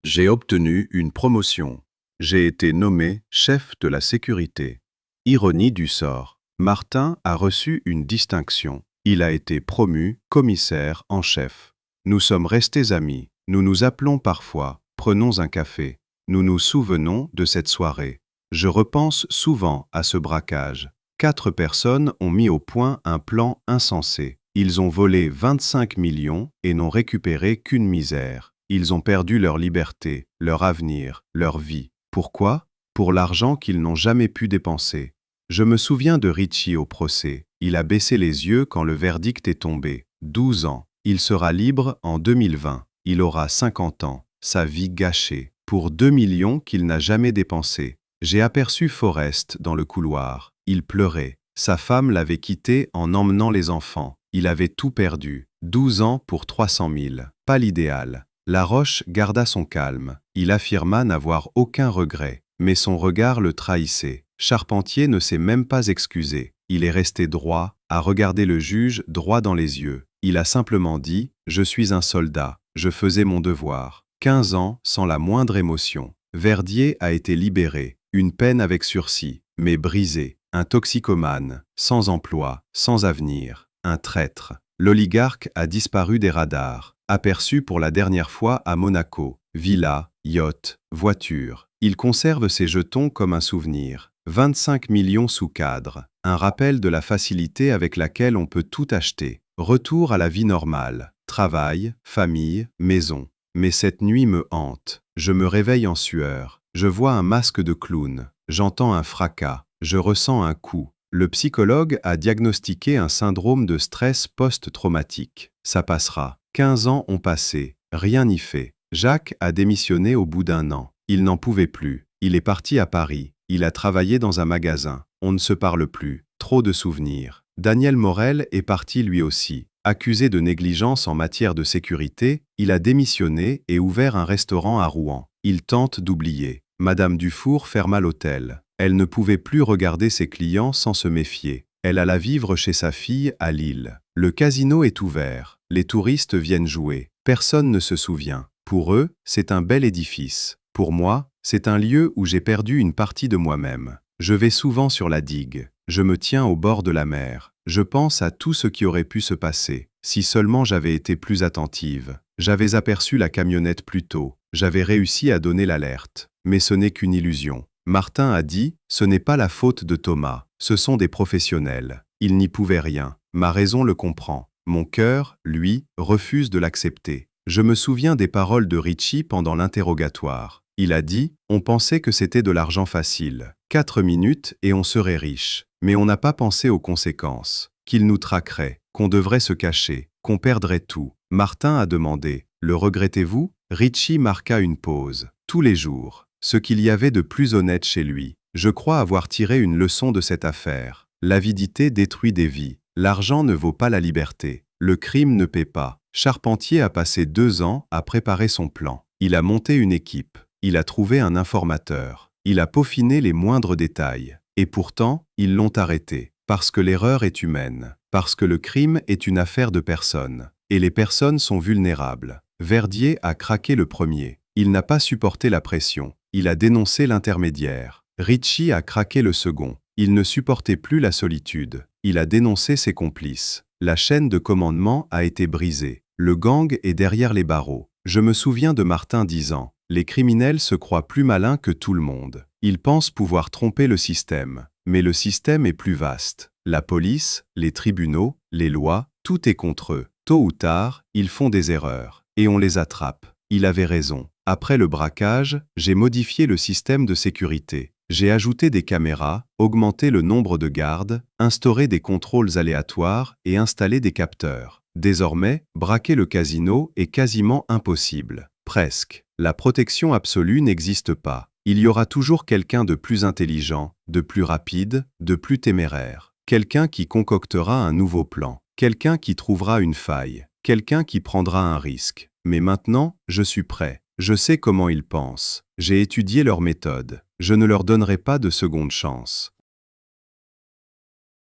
[SPEAKER 1] J'ai obtenu une promotion. J'ai été nommé chef de la sécurité. Ironie du sort. Martin a reçu une distinction. Il a été promu commissaire en chef. Nous sommes restés amis. Nous nous appelons parfois. Prenons un café. Nous nous souvenons de cette soirée. Je repense souvent à ce braquage. 4 personnes ont mis au point un plan insensé. Ils ont volé 25 millions et n'ont récupéré qu'une misère. Ils ont perdu leur liberté, leur avenir, leur vie. Pourquoi? Pour l'argent qu'ils n'ont jamais pu dépenser. Je me souviens de Richie au procès. Il a baissé les yeux quand le verdict est tombé. 12 ans. Il sera libre en 2020. Il aura 50 ans. Sa vie gâchée. Pour 2 millions qu'il n'a jamais dépensés. J'ai aperçu Forrest dans le couloir. Il pleurait. Sa femme l'avait quitté en emmenant les enfants. Il avait tout perdu. 12 ans pour 300 000. Pas l'idéal. Laroche garda son calme. Il affirma n'avoir aucun regret. Mais son regard le trahissait. Charpentier ne s'est même pas excusé. Il est resté droit, à regarder le juge droit dans les yeux. Il a simplement dit « Je suis un soldat. Je faisais mon devoir. » 15 ans sans la moindre émotion. Verdier a été libéré. Une peine avec sursis, mais brisé. Un toxicomane, sans emploi, sans avenir. Un traître. L'oligarque a disparu des radars. Aperçu pour la dernière fois à Monaco. Villa, yacht, voiture. Il conserve ses jetons comme un souvenir. 25 millions sous cadre. Un rappel de la facilité avec laquelle on peut tout acheter. Retour à la vie normale. Travail, famille, maison. Mais cette nuit me hante. Je me réveille en sueur. Je vois un masque de clown. J'entends un fracas. Je ressens un coup. Le psychologue a diagnostiqué un syndrome de stress post-traumatique. Ça passera. 15 ans ont passé. Rien n'y fait. Jacques a démissionné au bout d'1 an. Il n'en pouvait plus. Il est parti à Paris. Il a travaillé dans un magasin. On ne se parle plus. Trop de souvenirs. Daniel Morel est parti lui aussi. Accusé de négligence en matière de sécurité, il a démissionné et ouvert un restaurant à Rouen. Il tente d'oublier. Madame Dufour ferma l'hôtel. Elle ne pouvait plus regarder ses clients sans se méfier. Elle alla vivre chez sa fille à Lille. Le casino est ouvert. Les touristes viennent jouer. Personne ne se souvient. Pour eux, c'est un bel édifice. Pour moi, c'est un lieu où j'ai perdu une partie de moi-même. Je vais souvent sur la digue. Je me tiens au bord de la mer. Je pense à tout ce qui aurait pu se passer. Si seulement j'avais été plus attentive. J'avais aperçu la camionnette plus tôt. J'avais réussi à donner l'alerte. Mais ce n'est qu'une illusion. Martin a dit, ce n'est pas la faute de Thomas. Ce sont des professionnels. Ils n'y pouvaient rien. Ma raison le comprend. Mon cœur, lui, refuse de l'accepter. Je me souviens des paroles de Richie pendant l'interrogatoire. Il a dit, on pensait que c'était de l'argent facile. 4 minutes et on serait riche. Mais on n'a pas pensé aux conséquences. Qu'il nous traquerait, qu'on devrait se cacher, qu'on perdrait tout. Martin a demandé, le regrettez-vous? Richie marqua une pause. Tous les jours. Ce qu'il y avait de plus honnête chez lui. Je crois avoir tiré une leçon de cette affaire. L'avidité détruit des vies. L'argent ne vaut pas la liberté. Le crime ne paie pas. Charpentier a passé 2 ans à préparer son plan. Il a monté une équipe. Il a trouvé un informateur. Il a peaufiné les moindres détails. Et pourtant, ils l'ont arrêté. Parce que l'erreur est humaine. Parce que le crime est une affaire de personnes. Et les personnes sont vulnérables. Verdier a craqué le premier. Il n'a pas supporté la pression. Il a dénoncé l'intermédiaire. Richie a craqué le second. Il ne supportait plus la solitude. Il a dénoncé ses complices. La chaîne de commandement a été brisée. Le gang est derrière les barreaux. Je me souviens de Martin disant « Les criminels se croient plus malins que tout le monde. Ils pensent pouvoir tromper le système. Mais le système est plus vaste. La police, les tribunaux, les lois, tout est contre eux. Tôt ou tard, ils font des erreurs. Et on les attrape. » Il avait raison. Après le braquage, j'ai modifié le système de sécurité. J'ai ajouté des caméras, augmenté le nombre de gardes, instauré des contrôles aléatoires et installé des capteurs. Désormais, braquer le casino est quasiment impossible. Presque. La protection absolue n'existe pas. Il y aura toujours quelqu'un de plus intelligent, de plus rapide, de plus téméraire. Quelqu'un qui concoctera un nouveau plan. Quelqu'un qui trouvera une faille. Quelqu'un qui prendra un risque. Mais maintenant, je suis prêt. Je sais comment ils pensent. J'ai étudié leurs méthodes. Je ne leur donnerai pas de seconde chance.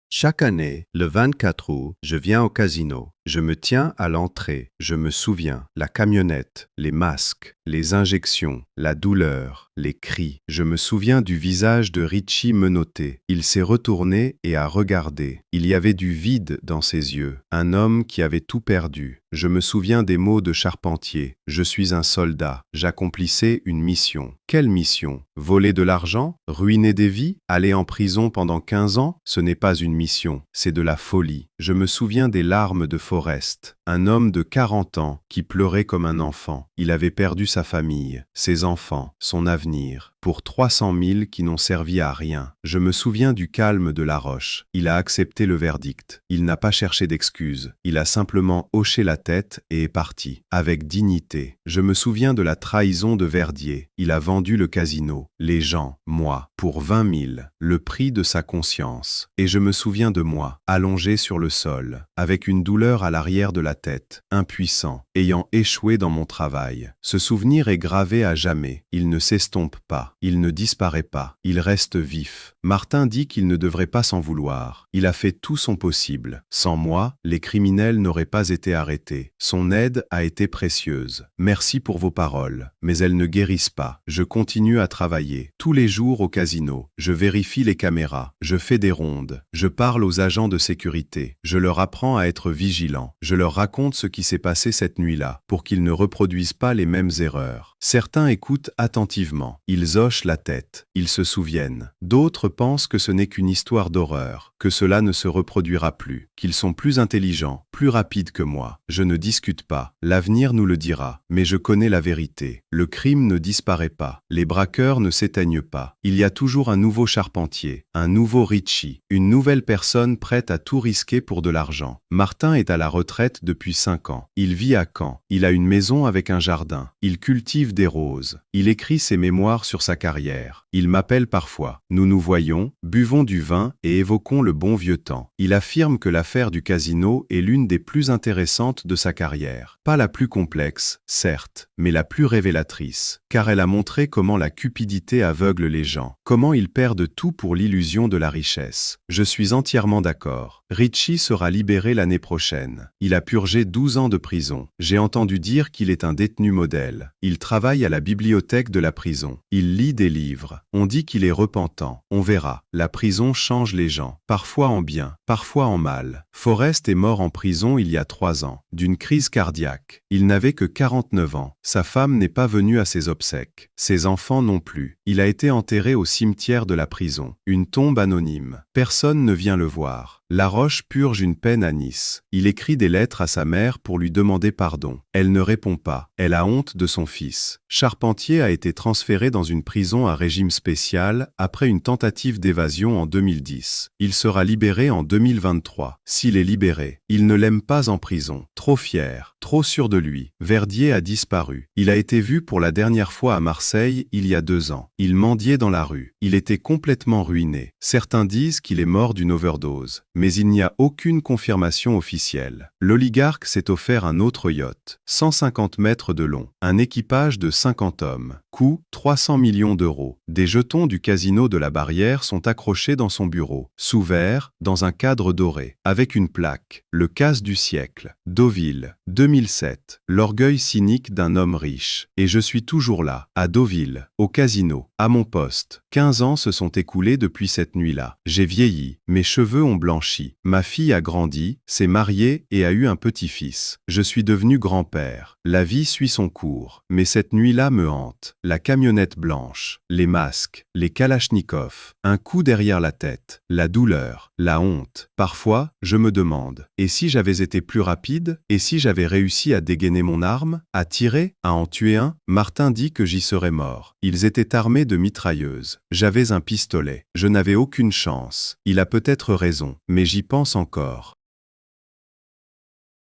[SPEAKER 1] Chaque année, le 24 août, je viens au casino. Je me tiens à l'entrée. Je me souviens, la camionnette, les masques, les injections, la douleur, les cris. Je me souviens du visage de Richie menotté. Il s'est retourné et a regardé. Il y avait du vide dans ses yeux. Un homme qui avait tout perdu. Je me souviens des mots de Charpentier. Je suis un soldat. J'accomplissais une mission. Quelle mission? Voler de l'argent? Ruiner des vies? Aller en prison pendant 15 ans? Ce n'est pas une mission, c'est de la folie. Je me souviens des larmes de Forrest, un homme de 40 ans qui pleurait comme un enfant. Il avait perdu sa famille, ses enfants, son avenir, pour 300 000 qui n'ont servi à rien. Je me souviens du calme de Laroche. Il a accepté le verdict. Il n'a pas cherché d'excuses. Il a simplement hoché la tête et est parti, avec dignité. Je me souviens de la trahison de Verdier. Il a vendu le casino, les gens, moi, pour 20 000, le prix de sa conscience. Et je me souviens de moi, allongé sur le sol, avec une douleur à l'arrière de la tête, impuissant, ayant échoué dans mon travail. Ce souvenir est gravé à jamais. Il ne s'estompe pas. Il ne disparaît pas. Il reste vif. Martin dit qu'il ne devrait pas s'en vouloir. Il a fait tout son possible. Sans moi, les criminels n'auraient pas été arrêtés. Son aide a été précieuse. Merci pour vos paroles. Mais elles ne guérissent pas. Je continue à travailler. Tous les jours au casino. Je vérifie les caméras. Je fais des rondes. Je parle aux agents de sécurité. Je leur apprends à être vigilants. Je leur raconte ce qui s'est passé cette nuit-là, pour qu'ils ne reproduisent pas les mêmes erreurs. Certains écoutent attentivement, ils hochent la tête, ils se souviennent. D'autres pensent que ce n'est qu'une histoire d'horreur, que cela ne se reproduira plus, qu'ils sont plus intelligents, plus rapides que moi. Je ne discute pas, l'avenir nous le dira, mais je connais la vérité. Le crime ne disparaît pas, les braqueurs ne s'éteignent pas. Il y a toujours un nouveau Charpentier, un nouveau Ritchie, une nouvelle personne prête à tout risquer pour de l'argent. Martin est à la retraite depuis 5 ans. Il vit à Caen. Il a une maison avec un jardin. Il cultive des roses. Il écrit ses mémoires sur sa carrière. Il m'appelle parfois. Nous nous voyons, buvons du vin et évoquons le bon vieux temps. Il affirme que l'affaire du casino est l'une des plus intéressantes de sa carrière. Pas la plus complexe, certes, mais la plus révélatrice, car elle a montré comment la cupidité aveugle les gens, comment ils perdent tout pour l'illusion de la richesse. Je suis entièrement d'accord. Ritchie sera libéré l'année prochaine. Il a purgé 12 ans de prison. J'ai entendu dire qu'il est un détenu modèle. Il travaille à la bibliothèque de la prison. Il lit des livres. On dit qu'il est repentant. On verra. La prison change les gens. Parfois en bien, parfois en mal. Forrest est mort en prison il y a 3 ans, d'une crise cardiaque. Il n'avait que 49 ans. Sa femme n'est pas venue à ses obsèques. Ses enfants non plus. Il a été enterré au cimetière de la prison. Une tombe anonyme. Personne ne vient le voir. Laroche purge une peine à Nice. Il écrit des lettres à sa mère pour lui demander pardon. Elle ne répond pas. Elle a honte de son fils. Charpentier a été transféré dans une prison à régime spécial après une tentative d'évasion en 2010. Il sera libéré en 2023. S'il est libéré, il ne l'aime pas en prison. Trop fier, trop sûr de lui. Verdier a disparu. Il a été vu pour la dernière fois à Marseille il y a 2 ans. Il mendiait dans la rue. Il était complètement ruiné. Certains disent qu'il est mort d'une overdose. Mais il n'y a aucune confirmation officielle. L'oligarque s'est offert un autre yacht, 150 mètres de long, un équipage de 50 hommes, coût 300 millions d'euros. Des jetons du casino de la Barrière sont accrochés dans son bureau, sous verre, dans un cadre doré, avec une plaque, le casse du siècle, Deauville, 2007, l'orgueil cynique d'un homme riche. Et je suis toujours là, à Deauville, au casino, à mon poste. 15 ans se sont écoulés depuis cette nuit-là. J'ai vieilli, mes cheveux ont blanchi. Ma fille a grandi, s'est mariée et a eu un petit-fils. Je suis devenu grand-père. La vie suit son cours. Mais cette nuit-là me hante. La camionnette blanche, les masques, les kalachnikovs, un coup derrière la tête, la douleur, la honte. Parfois, je me demande, et si j'avais été plus rapide? Et si j'avais réussi à dégainer mon arme? À tirer? À en tuer un? Martin dit que j'y serais mort. Ils étaient armés de mitrailleuses. J'avais un pistolet. Je n'avais aucune chance. Il a peut-être raison, mais j'y pense encore.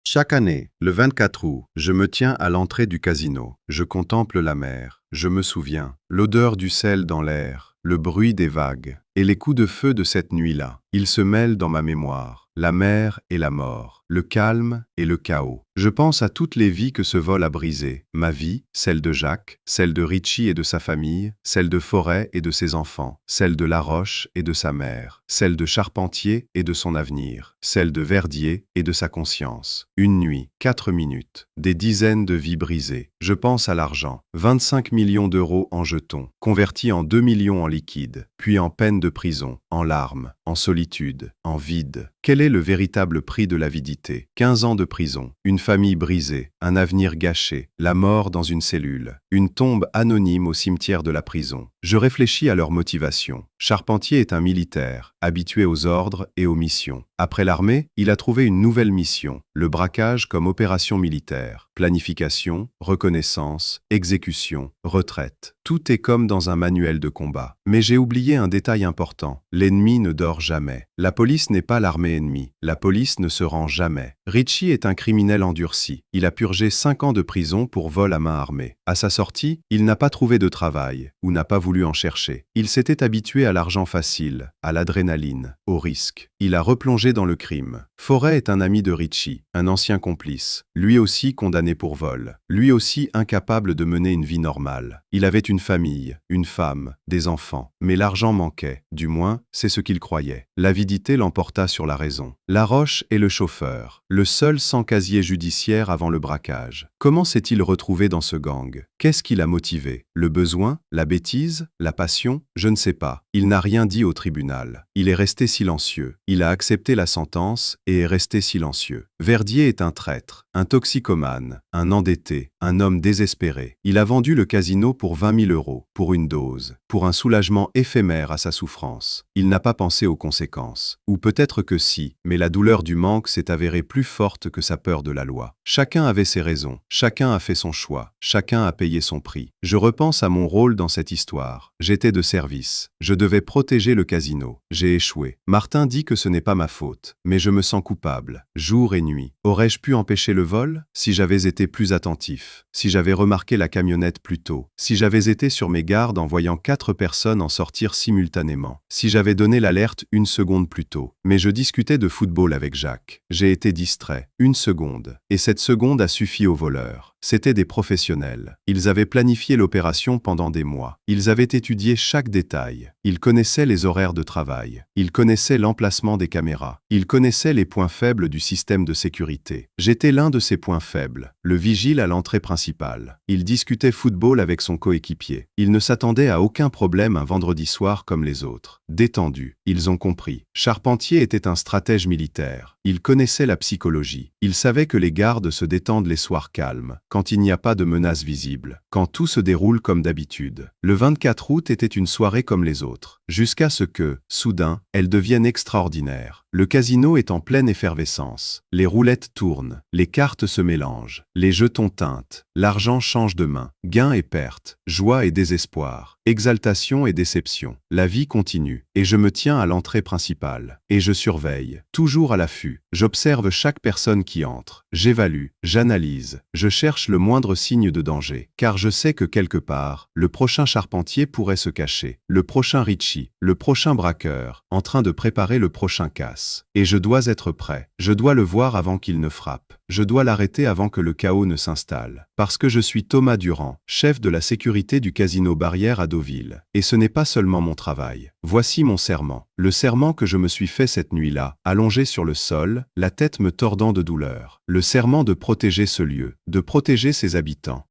[SPEAKER 1] Chaque année, le 24 août, je me tiens à l'entrée du casino. Je contemple la mer. Je me souviens, l'odeur du sel dans l'air, le bruit des vagues, et les coups de feu de cette nuit-là. Ils se mêlent dans ma mémoire. La mer et la mort, le calme et le chaos. Je pense à toutes les vies que ce vol a brisées. Ma vie, celle de Jacques, celle de Ritchie et de sa famille, celle de Forêt et de ses enfants, celle de Laroche et de sa mère, celle de Charpentier et de son avenir, celle de Verdier et de sa conscience. Une nuit, 4 minutes, des dizaines de vies brisées. Je pense à l'argent, 25 millions d'euros en jetons, convertis en 2 millions en liquide, puis en peine de prison, en larmes, en solitude, en vide. Quel est le véritable prix de l'avidité? 15 ans de prison, une famille brisée, un avenir gâché, la mort dans une cellule, une tombe anonyme au cimetière de la prison. Je réfléchis à leur motivation. Charpentier est un militaire, habitué aux ordres et aux missions. Après l'armée, il a trouvé une nouvelle mission, le braquage comme opération militaire. Planification, reconnaissance, exécution, retraite. Tout est comme dans un manuel de combat. Mais j'ai oublié un détail important. L'ennemi ne dort jamais. La police n'est pas l'armée ennemie. La police ne se rend jamais. Ritchie est un criminel endurci. Il a purgé 5 ans de prison pour vol à main armée. À sa sortie, il n'a pas trouvé de travail, ou n'a pas voulu en chercher. Il s'était habitué à l'argent facile, à l'adrénaline, au risque. Il a replongé dans le crime. Forêt est un ami de Ritchie, un ancien complice. Lui aussi condamné pour vol. Lui aussi incapable de mener une vie normale. Il avait une famille, une femme, des enfants. Mais l'argent manquait. Du moins, c'est ce qu'il croyait. L'avidité l'emporta sur la raison. Laroche est le chauffeur, le seul sans casier judiciaire avant le braquage. Comment s'est-il retrouvé dans ce gang? Qu'est-ce qui l'a motivé? Le besoin? La bêtise? La passion? Je ne sais pas. Il n'a rien dit au tribunal. Il est resté silencieux. Il a accepté la sentence et est resté silencieux. Verdier est un traître, un toxicomane, un endetté, un homme désespéré. Il a vendu le casino pour 20 000 €, pour une dose, pour un soulagement éphémère à sa souffrance. Il n'a pas pensé aux conséquences. Ou peut-être que si, mais la douleur du manque s'est avérée plus forte que sa peur de la loi. Chacun avait ses raisons. Chacun a fait son choix, chacun a payé son prix. Je repense à mon rôle dans cette histoire. J'étais de service. Je devais protéger le casino. J'ai échoué. Martin dit que ce n'est pas ma faute, mais je me sens coupable, jour et nuit. Aurais-je pu empêcher le vol? Si j'avais été plus attentif, si j'avais remarqué la camionnette plus tôt, si j'avais été sur mes gardes en voyant 4 personnes en sortir simultanément, si j'avais donné l'alerte 1 seconde plus tôt. Mais je discutais de football avec Jacques. J'ai été distrait. 1 seconde. Et cette seconde a suffi au voleur. C'étaient des professionnels. Ils avaient planifié l'opération pendant des mois. Ils avaient étudié chaque détail. Ils connaissaient les horaires de travail. Ils connaissaient l'emplacement des caméras. Ils connaissaient les points faibles du système de sécurité. J'étais l'un de ces points faibles, le vigile à l'entrée principale. Il discutait football avec son coéquipier. Il ne s'attendait à aucun problème un vendredi soir comme les autres. Détendu. Ils ont compris. Charpentier était un stratège militaire. Il connaissait la psychologie. Il savait que les gardes se détendent les soirs calmes, quand il n'y a pas de menace visible, quand tout se déroule comme d'habitude. Le 24 août était une soirée comme les autres, jusqu'à ce que, soudain, elle devienne extraordinaire. Le casino est en pleine effervescence. Les roulettes tournent, les cartes se mélangent, les jetons tintent, l'argent change de main, gain et perte, joie et désespoir, exaltation et déception. La vie continue, et je me tiens à l'entrée principale, et je surveille, toujours à l'affût. J'observe chaque personne qui entre, j'évalue, j'analyse, je cherche le moindre signe de danger, car je sais que quelque part, le prochain charpentier pourrait se cacher, le prochain Ritchie, le prochain braqueur, en train de préparer le prochain casse. Et je dois être prêt, je dois le voir avant qu'il ne frappe, je dois l'arrêter avant que le chaos ne s'installe. Parce que je suis Thomas Durand, chef de la sécurité du casino Barrière à Deauville. Et ce n'est pas seulement mon travail. Voici mon serment. Le serment que je me suis fait cette nuit-là, allongé sur le sol, la tête me tordant de douleur. Le serment de protéger ce lieu, de protéger ses habitants.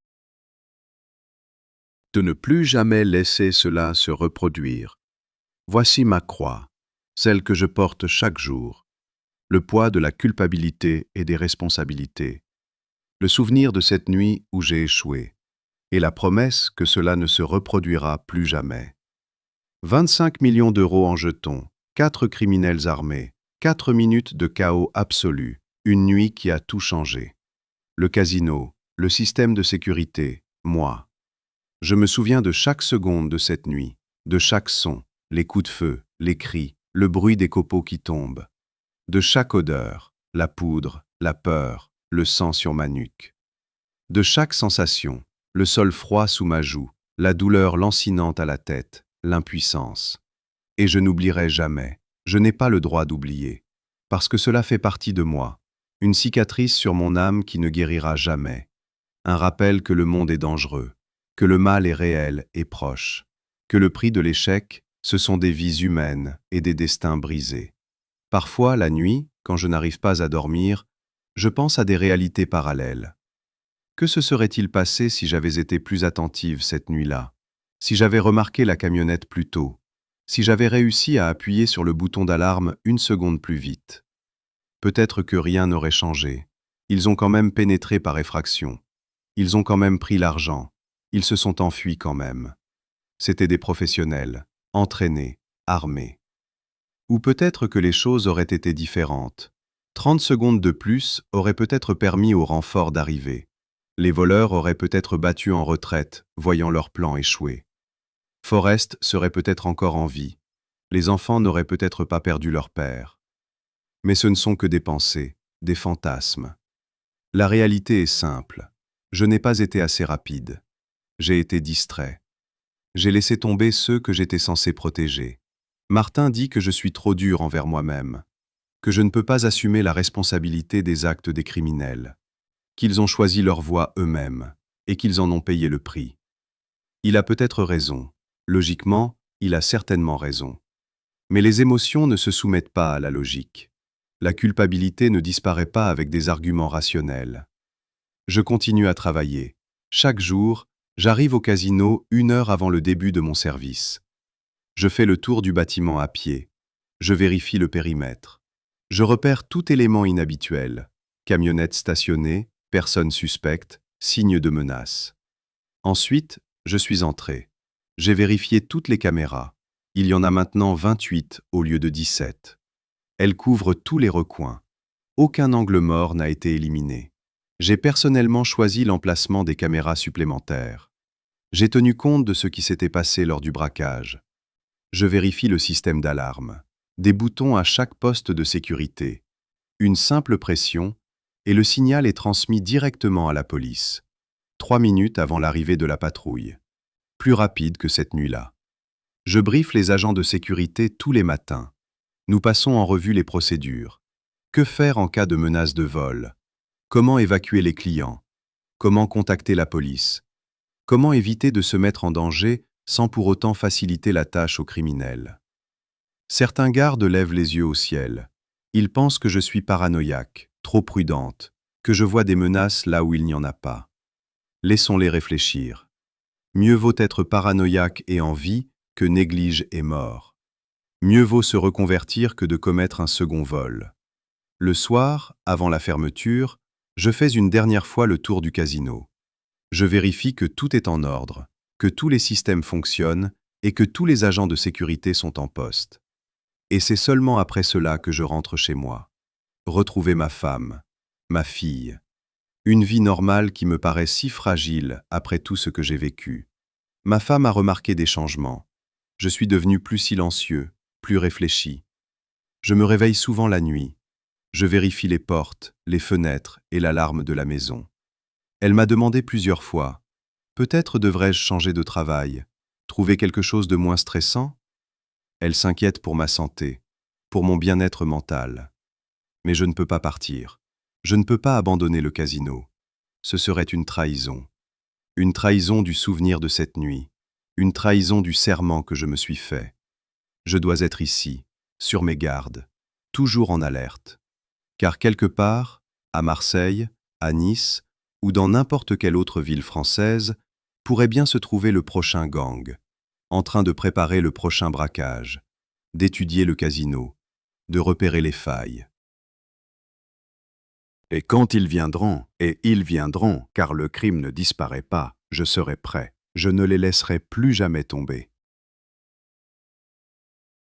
[SPEAKER 2] De ne plus jamais laisser cela se reproduire. Voici ma croix, celle que je porte chaque jour, le poids de la culpabilité et des responsabilités, le souvenir de cette nuit où j'ai échoué, et la promesse que cela ne se reproduira plus jamais. 25 millions d'euros en jetons, 4 criminels armés, 4 minutes de chaos absolu, une nuit qui a tout changé. Le casino, le système de sécurité, moi. Je me souviens de chaque seconde de cette nuit, de chaque son, les coups de feu, les cris, le bruit des copeaux qui tombent, de chaque odeur, la poudre, la peur, le sang sur ma nuque, de chaque sensation, le sol froid sous ma joue, la douleur lancinante à la tête, l'impuissance. Et je n'oublierai jamais, je n'ai pas le droit d'oublier, parce que cela fait partie de moi, une cicatrice sur mon âme qui ne guérira jamais, un rappel que le monde est dangereux, que le mal est réel et proche, que le prix de l'échec, ce sont des vies humaines et des destins brisés. Parfois, la nuit, quand je n'arrive pas à dormir, je pense à des réalités parallèles. Que se serait-il passé si j'avais été plus attentive cette nuit-là, si j'avais remarqué la camionnette plus tôt, si j'avais réussi à appuyer sur le bouton d'alarme 1 seconde plus vite? Peut-être que rien n'aurait changé. Ils ont quand même pénétré par effraction. Ils ont quand même pris l'argent. Ils se sont enfuis quand même. C'étaient des professionnels, entraînés, armés. Ou peut-être que les choses auraient été différentes. 30 secondes de plus auraient peut-être permis au renfort d'arriver. Les voleurs auraient peut-être battu en retraite, voyant leur plan échouer. Forrest serait peut-être encore en vie. Les enfants n'auraient peut-être pas perdu leur père. Mais ce ne sont que des pensées, des fantasmes. La réalité est simple. Je n'ai pas été assez rapide. J'ai été distrait. J'ai laissé tomber ceux que j'étais censé protéger. Martin dit que je suis trop dur envers moi-même, que je ne peux pas assumer la responsabilité des actes des criminels, qu'ils ont choisi leur voie eux-mêmes et qu'ils en ont payé le prix. Il a peut-être raison. Logiquement, il a certainement raison. Mais les émotions ne se soumettent pas à la logique. La culpabilité ne disparaît pas avec des arguments rationnels. Je continue à travailler. Chaque jour, j'arrive au casino 1 heure avant le début de mon service. Je fais le tour du bâtiment à pied. Je vérifie le périmètre. Je repère tout élément inhabituel. Camionnette stationnée, personne suspecte, signe de menace. Ensuite, je suis entré. J'ai vérifié toutes les caméras. Il y en a maintenant 28 au lieu de 17. Elles couvrent tous les recoins. Aucun angle mort n'a été éliminé. J'ai personnellement choisi l'emplacement des caméras supplémentaires. J'ai tenu compte de ce qui s'était passé lors du braquage. Je vérifie le système d'alarme. Des boutons à chaque poste de sécurité. Une simple pression, et le signal est transmis directement à la police. 3 minutes avant l'arrivée de la patrouille. Plus rapide que cette nuit-là. Je briefe les agents de sécurité tous les matins. Nous passons en revue les procédures. Que faire en cas de menace de vol? Comment évacuer les clients? Comment contacter la police? Comment éviter de se mettre en danger sans pour autant faciliter la tâche aux criminels? Certains gardes lèvent les yeux au ciel. Ils pensent que je suis paranoïaque, trop prudente, que je vois des menaces là où il n'y en a pas. Laissons-les réfléchir. Mieux vaut être paranoïaque et en vie que néglige et mort. Mieux vaut se reconvertir que de commettre un second vol. Le soir, avant la fermeture, je fais une dernière fois le tour du casino. Je vérifie que tout est en ordre, que tous les systèmes fonctionnent et que tous les agents de sécurité sont en poste. Et c'est seulement après cela que je rentre chez moi. Retrouver ma femme, ma fille. Une vie normale qui me paraît si fragile après tout ce que j'ai vécu. Ma femme a remarqué des changements. Je suis devenu plus silencieux, plus réfléchi. Je me réveille souvent la nuit. Je vérifie les portes, les fenêtres et l'alarme de la maison. Elle m'a demandé plusieurs fois, peut-être devrais-je changer de travail, trouver quelque chose de moins stressant? Elle s'inquiète pour ma santé, pour mon bien-être mental. Mais je ne peux pas partir. Je ne peux pas abandonner le casino. Ce serait une trahison. Une trahison du souvenir de cette nuit. Une trahison du serment que je me suis fait. Je dois être ici, sur mes gardes, toujours en alerte. Car quelque part, à Marseille, à Nice, ou dans n'importe quelle autre ville française, pourrait bien se trouver le prochain gang, en train de préparer le prochain braquage, d'étudier le casino, de repérer les failles.
[SPEAKER 1] Et quand ils viendront, car le crime ne disparaît pas, je serai prêt. Je ne les laisserai plus jamais tomber.